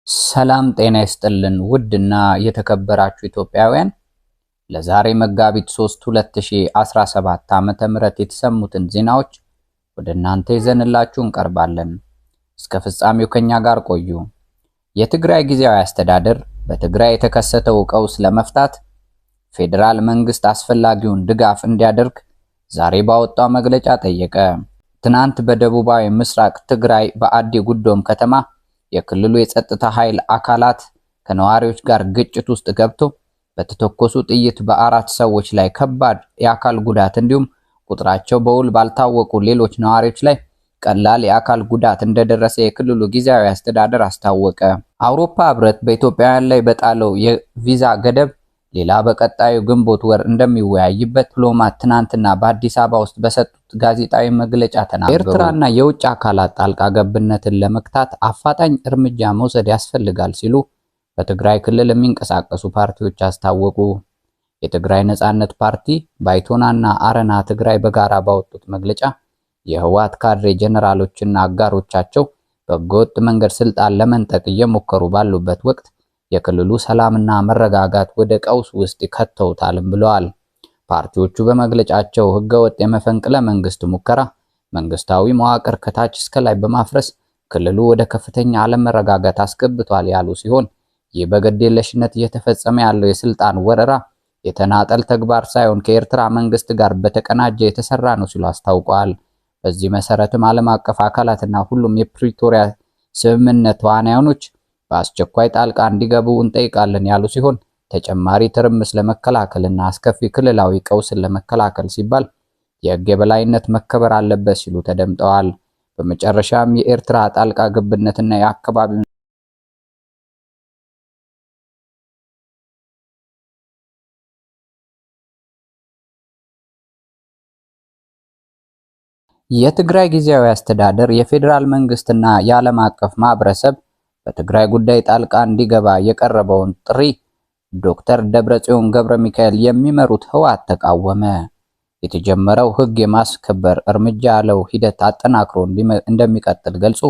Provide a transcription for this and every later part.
ሰላም ጤና ይስጥልን ውድና የተከበራችሁ ኢትዮጵያውያን ለዛሬ መጋቢት 3 2017 ዓመተ ምህረት የተሰሙትን ዜናዎች ወደ እናንተ ይዘንላችሁ እንቀርባለን። እስከ ፍጻሜው ከኛ ጋር ቆዩ። የትግራይ ጊዜያዊ አስተዳደር በትግራይ የተከሰተው ቀውስ ለመፍታት ፌዴራል መንግስት አስፈላጊውን ድጋፍ እንዲያደርግ ዛሬ ባወጣው መግለጫ ጠየቀ። ትናንት በደቡባዊ ምስራቅ ትግራይ በአዲ ጉዶም ከተማ የክልሉ የጸጥታ ኃይል አካላት ከነዋሪዎች ጋር ግጭት ውስጥ ገብቶ በተተኮሱ ጥይት በአራት ሰዎች ላይ ከባድ የአካል ጉዳት እንዲሁም ቁጥራቸው በውል ባልታወቁ ሌሎች ነዋሪዎች ላይ ቀላል የአካል ጉዳት እንደደረሰ የክልሉ ጊዜያዊ አስተዳደር አስታወቀ። አውሮፓ ህብረት በኢትዮጵያውያን ላይ በጣለው የቪዛ ገደብ ሌላ በቀጣዩ ግንቦት ወር እንደሚወያይበት ዲፕሎማት ትናንትና በአዲስ አበባ ውስጥ በሰጡት ጋዜጣዊ መግለጫ ተናገሩ። ኤርትራና የውጭ አካላት ጣልቃ ገብነትን ለመክታት አፋጣኝ እርምጃ መውሰድ ያስፈልጋል ሲሉ በትግራይ ክልል የሚንቀሳቀሱ ፓርቲዎች አስታወቁ። የትግራይ ነጻነት ፓርቲ፣ ባይቶናና አረና ትግራይ በጋራ ባወጡት መግለጫ የህወሓት ካድሬ ጀነራሎችና አጋሮቻቸው በህገወጥ መንገድ ስልጣን ለመንጠቅ እየሞከሩ ባሉበት ወቅት የክልሉ ሰላምና መረጋጋት ወደ ቀውስ ውስጥ ከተውታልም ብለዋል። ፓርቲዎቹ በመግለጫቸው ህገወጥ የመፈንቅለ መንግስት ሙከራ መንግስታዊ መዋቅር ከታች እስከ ላይ በማፍረስ ክልሉ ወደ ከፍተኛ አለመረጋጋት አስገብቷል ያሉ ሲሆን ይህ በግዴለሽነት እየተፈጸመ ያለው የስልጣን ወረራ የተናጠል ተግባር ሳይሆን ከኤርትራ መንግስት ጋር በተቀናጀ የተሰራ ነው ሲሉ አስታውቀዋል። በዚህ መሰረትም ዓለም አቀፍ አካላትና ሁሉም የፕሪቶሪያ ስምምነት ተዋናዮች በአስቸኳይ ጣልቃ እንዲገቡ እንጠይቃለን ያሉ ሲሆን ተጨማሪ ትርምስ ለመከላከልና አስከፊ ክልላዊ ቀውስን ለመከላከል ሲባል የህግ የበላይነት መከበር አለበት ሲሉ ተደምጠዋል። በመጨረሻም የኤርትራ ጣልቃ ገብነትና የአካባቢው የትግራይ ጊዜያዊ አስተዳደር የፌዴራል መንግስትና የዓለም አቀፍ ማህበረሰብ በትግራይ ጉዳይ ጣልቃ እንዲገባ የቀረበውን ጥሪ ዶክተር ደብረጽዮን ገብረ ሚካኤል የሚመሩት ህወሓት ተቃወመ። የተጀመረው ህግ የማስከበር እርምጃ ያለው ሂደት አጠናክሮ እንደሚቀጥል ገልጾ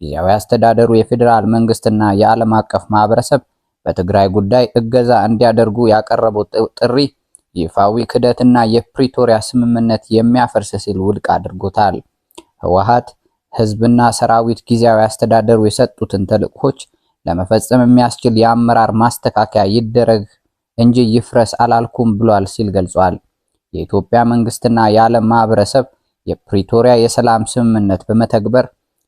ጊዜያዊ አስተዳደሩ የፌዴራል መንግስትና የዓለም አቀፍ ማህበረሰብ በትግራይ ጉዳይ እገዛ እንዲያደርጉ ያቀረበው ጥሪ ይፋዊ ክደትና የፕሪቶሪያ ስምምነት የሚያፈርስ ሲል ውድቅ አድርጎታል። ህወሓት ህዝብና ሰራዊት ጊዜያዊ አስተዳደሩ የሰጡትን ተልእኮች ለመፈጸም የሚያስችል የአመራር ማስተካከያ ይደረግ እንጂ ይፍረስ አላልኩም ብሏል ሲል ገልጿል። የኢትዮጵያ መንግስትና የዓለም ማህበረሰብ የፕሪቶሪያ የሰላም ስምምነት በመተግበር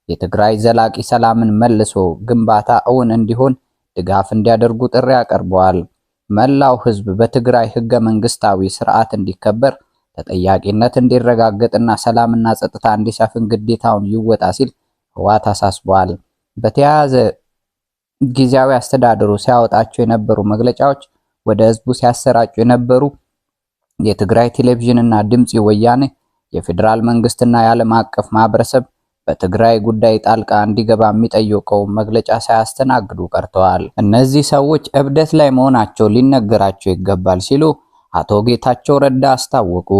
የትግራይ ዘላቂ ሰላምን መልሶ ግንባታ እውን እንዲሆን ድጋፍ እንዲያደርጉ ጥሪ አቀርበዋል። መላው ህዝብ በትግራይ ህገ መንግስታዊ ስርዓት እንዲከበር ተጠያቂነት እንዲረጋገጥና ሰላምና ጸጥታ እንዲሰፍን ግዴታውን ይወጣ ሲል ህወሓት አሳስቧል። በተያያዘ ጊዜያዊ አስተዳደሩ ሲያወጣቸው የነበሩ መግለጫዎች ወደ ህዝቡ ሲያሰራጩ የነበሩ የትግራይ ቴሌቪዥንና ድምጽ ወያኔ የፌዴራል መንግስትና የዓለም አቀፍ ማህበረሰብ በትግራይ ጉዳይ ጣልቃ እንዲገባ የሚጠይቀው መግለጫ ሳያስተናግዱ ቀርተዋል። እነዚህ ሰዎች እብደት ላይ መሆናቸው ሊነገራቸው ይገባል ሲሉ አቶ ጌታቸው ረዳ አስታወቁ።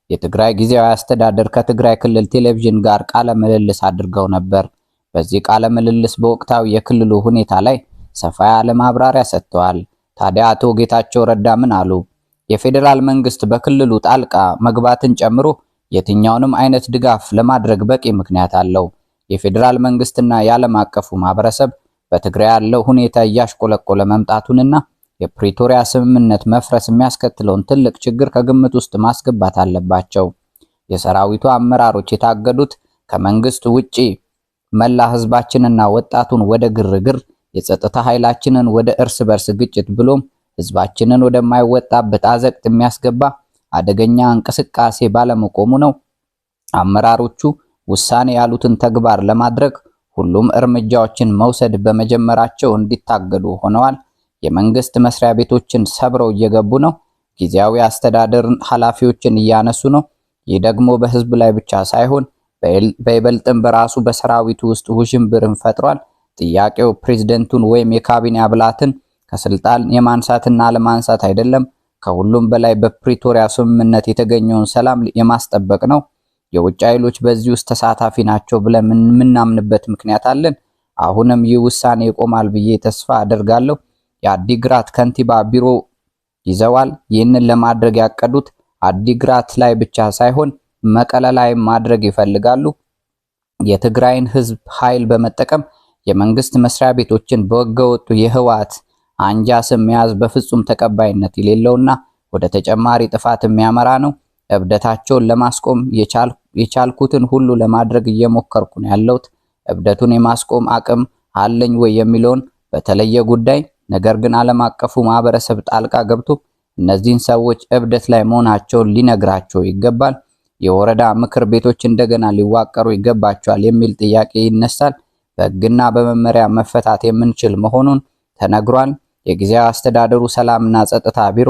የትግራይ ጊዜያዊ አስተዳደር ከትግራይ ክልል ቴሌቪዥን ጋር ቃለ ምልልስ አድርገው ነበር። በዚህ ቃለ ምልልስ በወቅታዊ የክልሉ ሁኔታ ላይ ሰፋ ያለ ማብራሪያ ሰጥተዋል። ታዲያ አቶ ጌታቸው ረዳ ምን አሉ? የፌዴራል መንግስት በክልሉ ጣልቃ መግባትን ጨምሮ የትኛውንም አይነት ድጋፍ ለማድረግ በቂ ምክንያት አለው። የፌዴራል መንግስትና የዓለም አቀፉ ማህበረሰብ በትግራይ ያለው ሁኔታ እያሽቆለቆለ መምጣቱንና የፕሪቶሪያ ስምምነት መፍረስ የሚያስከትለውን ትልቅ ችግር ከግምት ውስጥ ማስገባት አለባቸው። የሰራዊቱ አመራሮች የታገዱት ከመንግስት ውጪ መላ ህዝባችንና ወጣቱን ወደ ግርግር፣ የጸጥታ ኃይላችንን ወደ እርስ በርስ ግጭት ብሎም ህዝባችንን ወደማይወጣበት አዘቅት የሚያስገባ አደገኛ እንቅስቃሴ ባለመቆሙ ነው። አመራሮቹ ውሳኔ ያሉትን ተግባር ለማድረግ ሁሉም እርምጃዎችን መውሰድ በመጀመራቸው እንዲታገዱ ሆነዋል። የመንግስት መስሪያ ቤቶችን ሰብረው እየገቡ ነው። ጊዜያዊ አስተዳደር ኃላፊዎችን እያነሱ ነው። ይህ ደግሞ በህዝብ ላይ ብቻ ሳይሆን በይበልጥም በራሱ በሰራዊቱ ውስጥ ውዥንብርን ፈጥሯል። ጥያቄው ፕሬዝደንቱን ወይም የካቢኔ አባላትን ከስልጣን የማንሳትና ለማንሳት አይደለም። ከሁሉም በላይ በፕሪቶሪያ ስምምነት የተገኘውን ሰላም የማስጠበቅ ነው። የውጭ ኃይሎች በዚህ ውስጥ ተሳታፊ ናቸው ብለን የምናምንበት ምክንያት አለን። አሁንም ይህ ውሳኔ ይቆማል ብዬ ተስፋ አደርጋለሁ። የአዲግራት ከንቲባ ቢሮ ይዘዋል። ይህንን ለማድረግ ያቀዱት አዲግራት ላይ ብቻ ሳይሆን መቀለ ላይ ማድረግ ይፈልጋሉ። የትግራይን ህዝብ ኃይል በመጠቀም የመንግስት መስሪያ ቤቶችን በወገወጡ የህወሓት አንጃ ስም መያዝ በፍጹም ተቀባይነት የሌለውና ወደ ተጨማሪ ጥፋት የሚያመራ ነው። እብደታቸውን ለማስቆም የቻልኩትን ሁሉ ለማድረግ እየሞከርኩ ነው ያለሁት። እብደቱን የማስቆም አቅም አለኝ ወይ የሚለውን በተለየ ጉዳይ፣ ነገር ግን ዓለም አቀፉ ማህበረሰብ ጣልቃ ገብቶ እነዚህን ሰዎች እብደት ላይ መሆናቸውን ሊነግራቸው ይገባል። የወረዳ ምክር ቤቶች እንደገና ሊዋቀሩ ይገባቸዋል የሚል ጥያቄ ይነሳል። በህግና በመመሪያ መፈታት የምንችል መሆኑን ተነግሯል። የጊዜያዊ አስተዳደሩ ሰላምና ጸጥታ ቢሮ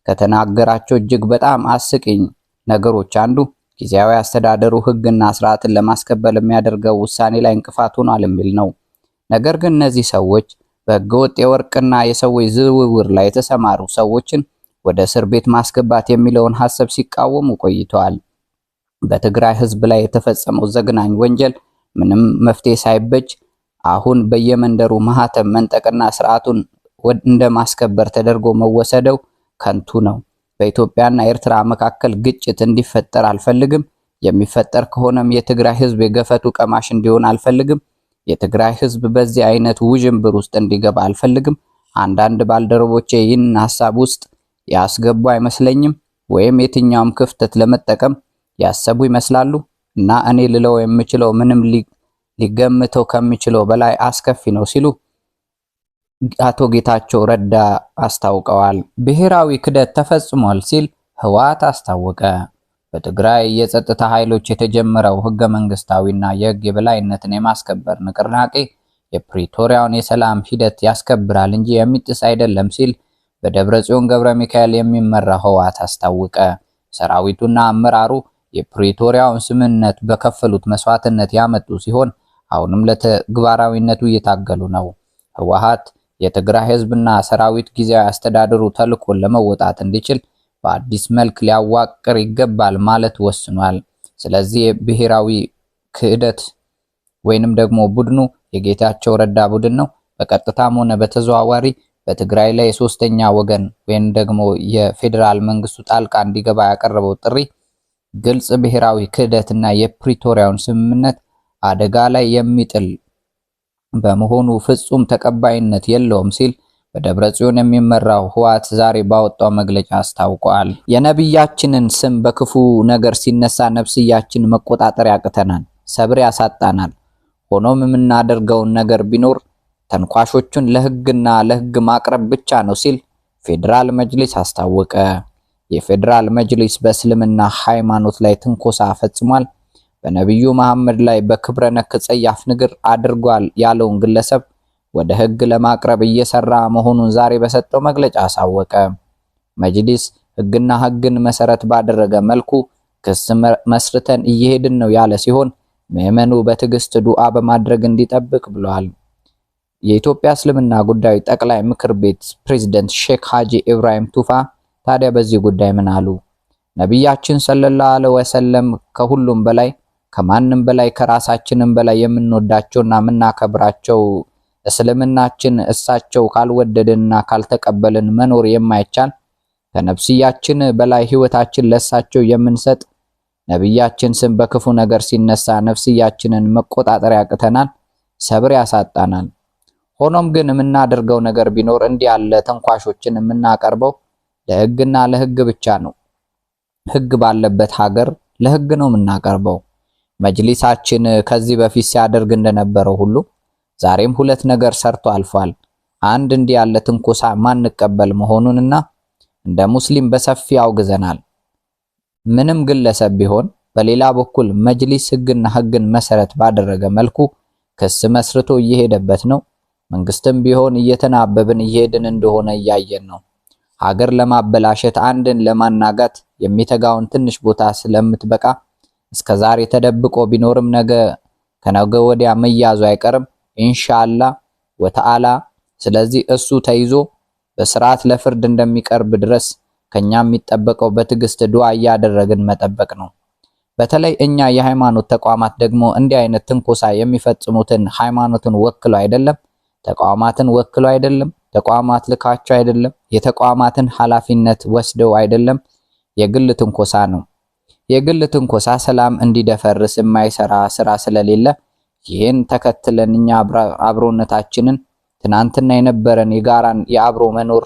ከተናገራቸው እጅግ በጣም አስቂኝ ነገሮች አንዱ ጊዜያዊ አስተዳደሩ ህግና ስርዓትን ለማስከበር የሚያደርገው ውሳኔ ላይ እንቅፋት ሆኗል የሚል ነው። ነገር ግን እነዚህ ሰዎች በህገወጥ የወርቅና የሰዎች ዝውውር ላይ የተሰማሩ ሰዎችን ወደ እስር ቤት ማስገባት የሚለውን ሐሳብ ሲቃወሙ ቆይተዋል። በትግራይ ህዝብ ላይ የተፈጸመው ዘግናኝ ወንጀል ምንም መፍትሄ ሳይበጅ አሁን በየመንደሩ ማህተም መንጠቅና ስርዓቱን እንደ ማስከበር ተደርጎ መወሰደው ከንቱ ነው። በኢትዮጵያና ኤርትራ መካከል ግጭት እንዲፈጠር አልፈልግም። የሚፈጠር ከሆነም የትግራይ ህዝብ የገፈቱ ቀማሽ እንዲሆን አልፈልግም። የትግራይ ህዝብ በዚህ አይነት ውዥንብር ውስጥ እንዲገባ አልፈልግም። አንዳንድ ባልደረቦቼ ይህን ሐሳብ ውስጥ ያስገቡ አይመስለኝም፣ ወይም የትኛውም ክፍተት ለመጠቀም ያሰቡ ይመስላሉ እና እኔ ልለው የምችለው ምንም ሊገምተው ከሚችለው በላይ አስከፊ ነው ሲሉ አቶ ጌታቸው ረዳ አስታውቀዋል። ብሔራዊ ክደት ተፈጽሟል ሲል ህወሓት አስታወቀ። በትግራይ የጸጥታ ኃይሎች የተጀመረው ህገ መንግስታዊና የህግ የበላይነትን የማስከበር ንቅናቄ የፕሪቶሪያውን የሰላም ሂደት ያስከብራል እንጂ የሚጥስ አይደለም ሲል በደብረጽዮን ገብረ ሚካኤል የሚመራ ህወሓት አስታወቀ። ሰራዊቱና አመራሩ የፕሪቶሪያውን ስምምነት በከፈሉት መስዋዕትነት ያመጡ ሲሆን አሁንም ለተግባራዊነቱ እየታገሉ ነው። ህወሓት የትግራይ ህዝብና ሰራዊት ጊዜያዊ አስተዳደሩ ተልዕኮን ለመወጣት እንዲችል በአዲስ መልክ ሊያዋቅር ይገባል ማለት ወስኗል። ስለዚህ የብሔራዊ ክህደት ወይንም ደግሞ ቡድኑ የጌታቸው ረዳ ቡድን ነው። በቀጥታም ሆነ በተዘዋዋሪ በትግራይ ላይ የሶስተኛ ወገን ወይም ደግሞ የፌዴራል መንግስቱ ጣልቃ እንዲገባ ያቀረበው ጥሪ ግልጽ ብሔራዊ ክህደትና የፕሪቶሪያውን ስምምነት አደጋ ላይ የሚጥል በመሆኑ ፍጹም ተቀባይነት የለውም ሲል በደብረጽዮን የሚመራው ህወሓት ዛሬ ባወጣው መግለጫ አስታውቋል። የነብያችንን ስም በክፉ ነገር ሲነሳ ነፍስያችን መቆጣጠር ያቅተናል፣ ሰብር ያሳጣናል። ሆኖም የምናደርገውን ነገር ቢኖር ተንኳሾቹን ለህግና ለህግ ማቅረብ ብቻ ነው ሲል ፌዴራል መጅሊስ አስታወቀ። የፌዴራል መጅሊስ በእስልምና ሃይማኖት ላይ ትንኮሳ ፈጽሟል፣ በነብዩ መሐመድ ላይ በክብረ ነክ ጸያፍ ንግር አድርጓል ያለውን ግለሰብ ወደ ህግ ለማቅረብ እየሰራ መሆኑን ዛሬ በሰጠው መግለጫ አሳወቀ። መጅሊስ ህግና ህግን መሰረት ባደረገ መልኩ ክስ መስርተን እየሄድን ነው ያለ ሲሆን ምዕመኑ በትዕግስት ዱዓ በማድረግ እንዲጠብቅ ብለዋል። የኢትዮጵያ እስልምና ጉዳዮች ጠቅላይ ምክር ቤት ፕሬዝዳንት ሼክ ሀጂ ኢብራሂም ቱፋ ታዲያ በዚህ ጉዳይ ምን አሉ? ነብያችን ሰለላሁ ዐለይሂ ወሰለም ከሁሉም በላይ ከማንም በላይ ከራሳችንም በላይ የምንወዳቸውና የምናከብራቸው እስልምናችን እሳቸው ካልወደድንና ካልተቀበልን መኖር የማይቻል ከነፍስያችን በላይ ህይወታችን ለእሳቸው የምንሰጥ ነብያችን ስም በክፉ ነገር ሲነሳ ነፍስያችንን መቆጣጠር ያቅተናል፣ ሰብር ያሳጣናል። ሆኖም ግን የምናደርገው ነገር ቢኖር እንዲህ ያለ ተንኳሾችን የምናቀርበው ለህግና ለህግ ብቻ ነው። ህግ ባለበት ሀገር ለህግ ነው የምናቀርበው። መጅሊሳችን ከዚህ በፊት ሲያደርግ እንደነበረው ሁሉ ዛሬም ሁለት ነገር ሰርቶ አልፏል። አንድ እንዲህ ያለ ትንኮሳ ማንቀበል መሆኑንና እንደ ሙስሊም በሰፊ አውግዘናል። ምንም ግለሰብ ቢሆን በሌላ በኩል መጅሊስ ህግና ህግን መሰረት ባደረገ መልኩ ክስ መስርቶ እየሄደበት ነው። መንግስትም ቢሆን እየተናበብን እየሄድን እንደሆነ እያየን ነው። ሀገር ለማበላሸት አንድን ለማናጋት የሚተጋውን ትንሽ ቦታ ስለምትበቃ እስከዛሬ ተደብቆ ቢኖርም ነገ ከነገ ወዲያ መያዙ አይቀርም ኢንሻአላህ ወተዓላ። ስለዚህ እሱ ተይዞ በስርዓት ለፍርድ እንደሚቀርብ ድረስ ከኛ የሚጠበቀው በትዕግስት ዱዓ እያደረግን መጠበቅ ነው። በተለይ እኛ የሃይማኖት ተቋማት ደግሞ እንዲህ አይነት ትንኮሳ የሚፈጽሙትን ሃይማኖትን ወክሎ አይደለም፣ ተቋማትን ወክሎ አይደለም፣ ተቋማት ልካቸው አይደለም፣ የተቋማትን ኃላፊነት ወስደው አይደለም፣ የግል ትንኮሳ ነው። የግል ትንኮሳ ሰላም እንዲደፈርስ የማይሰራ ስራ ስለሌለ ይህን ተከትለን እኛ አብሮነታችንን ትናንትና የነበረን የጋራን የአብሮ መኖር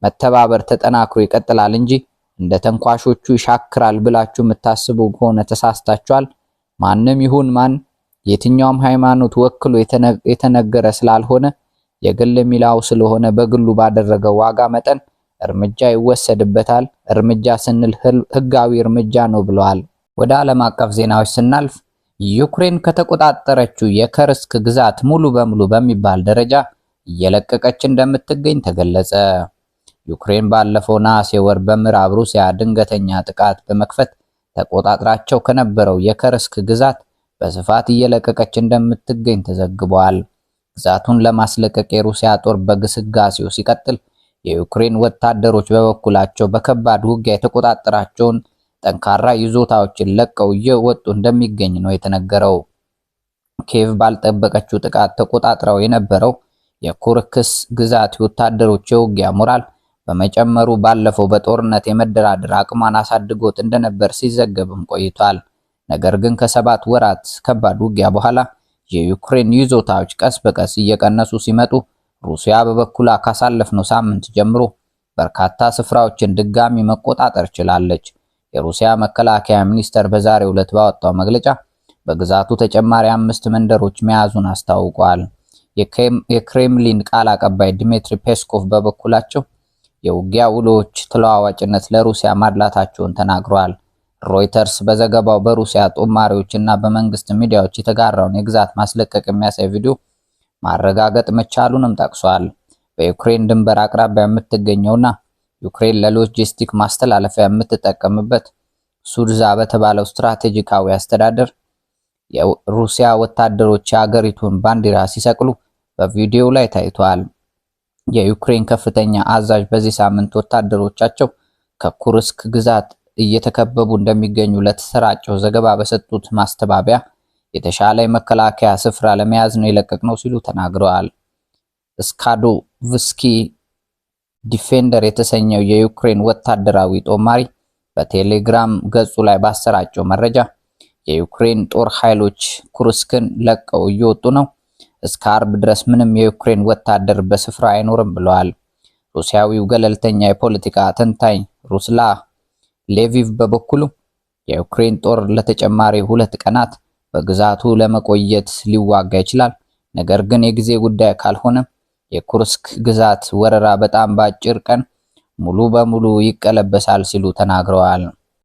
መተባበር ተጠናክሮ ይቀጥላል እንጂ እንደ ተንኳሾቹ ይሻክራል ብላችሁ የምታስቡ ከሆነ ተሳስታችኋል። ማንም ይሁን ማን የትኛውም ሃይማኖት ወክሎ የተነገረ ስላልሆነ የግል ሚላው ስለሆነ በግሉ ባደረገው ዋጋ መጠን እርምጃ ይወሰድበታል። እርምጃ ስንል ህጋዊ እርምጃ ነው ብለዋል። ወደ ዓለም አቀፍ ዜናዎች ስናልፍ ዩክሬን ከተቆጣጠረችው የከርስክ ግዛት ሙሉ በሙሉ በሚባል ደረጃ እየለቀቀች እንደምትገኝ ተገለጸ። ዩክሬን ባለፈው ነሐሴ ወር በምዕራብ ሩሲያ ድንገተኛ ጥቃት በመክፈት ተቆጣጥራቸው ከነበረው የከርስክ ግዛት በስፋት እየለቀቀች እንደምትገኝ ተዘግቧል። ግዛቱን ለማስለቀቅ የሩሲያ ጦር በግስጋሴው ሲቀጥል የዩክሬን ወታደሮች በበኩላቸው በከባድ ውጊያ የተቆጣጠራቸውን ጠንካራ ይዞታዎችን ለቀው እየወጡ እንደሚገኝ ነው የተነገረው። ኬቭ ባልጠበቀችው ጥቃት ተቆጣጥረው የነበረው የኩርክስ ግዛት ወታደሮች የውጊያ ሞራል በመጨመሩ ባለፈው በጦርነት የመደራደር አቅሟን አሳድጎት እንደነበር ሲዘገብም ቆይቷል። ነገር ግን ከ7 ወራት ከባድ ውጊያ በኋላ የዩክሬን ይዞታዎች ቀስ በቀስ እየቀነሱ ሲመጡ ሩሲያ በበኩሏ ካሳለፍነው ሳምንት ጀምሮ በርካታ ስፍራዎችን ድጋሚ መቆጣጠር ችላለች። የሩሲያ መከላከያ ሚኒስቴር በዛሬው ዕለት ባወጣው መግለጫ በግዛቱ ተጨማሪ 5 መንደሮች መያዙን አስታውቋል። የክሬምሊን ቃል አቀባይ ዲሚትሪ ፔስኮቭ በበኩላቸው የውጊያ ውሎች ተለዋዋጭነት ለሩሲያ ማድላታቸውን ተናግረዋል። ሮይተርስ በዘገባው በሩሲያ ጦማሪዎችና በመንግስት ሚዲያዎች የተጋራውን የግዛት ማስለቀቅ የሚያሳይ ቪዲዮ ማረጋገጥ መቻሉንም ጠቅሷል። በዩክሬን ድንበር አቅራቢያ የምትገኘውና ዩክሬን ለሎጂስቲክ ማስተላለፊያ የምትጠቀምበት ሱድዛ በተባለው ስትራቴጂካዊ አስተዳደር የሩሲያ ወታደሮች የሀገሪቱን ባንዲራ ሲሰቅሉ በቪዲዮው ላይ ታይቷል። የዩክሬን ከፍተኛ አዛዥ በዚህ ሳምንት ወታደሮቻቸው ከኩርስክ ግዛት እየተከበቡ እንደሚገኙ ለተሰራጨው ዘገባ በሰጡት ማስተባበያ የተሻለ የመከላከያ ስፍራ ለመያዝ ነው የለቀቅነው ሲሉ ተናግረዋል። ስካዶቭስኪ ዲፌንደር የተሰኘው የዩክሬን ወታደራዊ ጦማሪ በቴሌግራም ገጹ ላይ ባሰራጨው መረጃ የዩክሬን ጦር ኃይሎች ኩርስክን ለቀው እየወጡ ነው፣ እስከ አርብ ድረስ ምንም የዩክሬን ወታደር በስፍራ አይኖርም ብለዋል። ሩሲያዊው ገለልተኛ የፖለቲካ ተንታኝ ሩስላ ሌቪቭ በበኩሉ የዩክሬን ጦር ለተጨማሪ 2 ቀናት በግዛቱ ለመቆየት ሊዋጋ ይችላል፣ ነገር ግን የጊዜ ጉዳይ ካልሆነ የኩርስክ ግዛት ወረራ በጣም በአጭር ቀን ሙሉ በሙሉ ይቀለበሳል ሲሉ ተናግረዋል።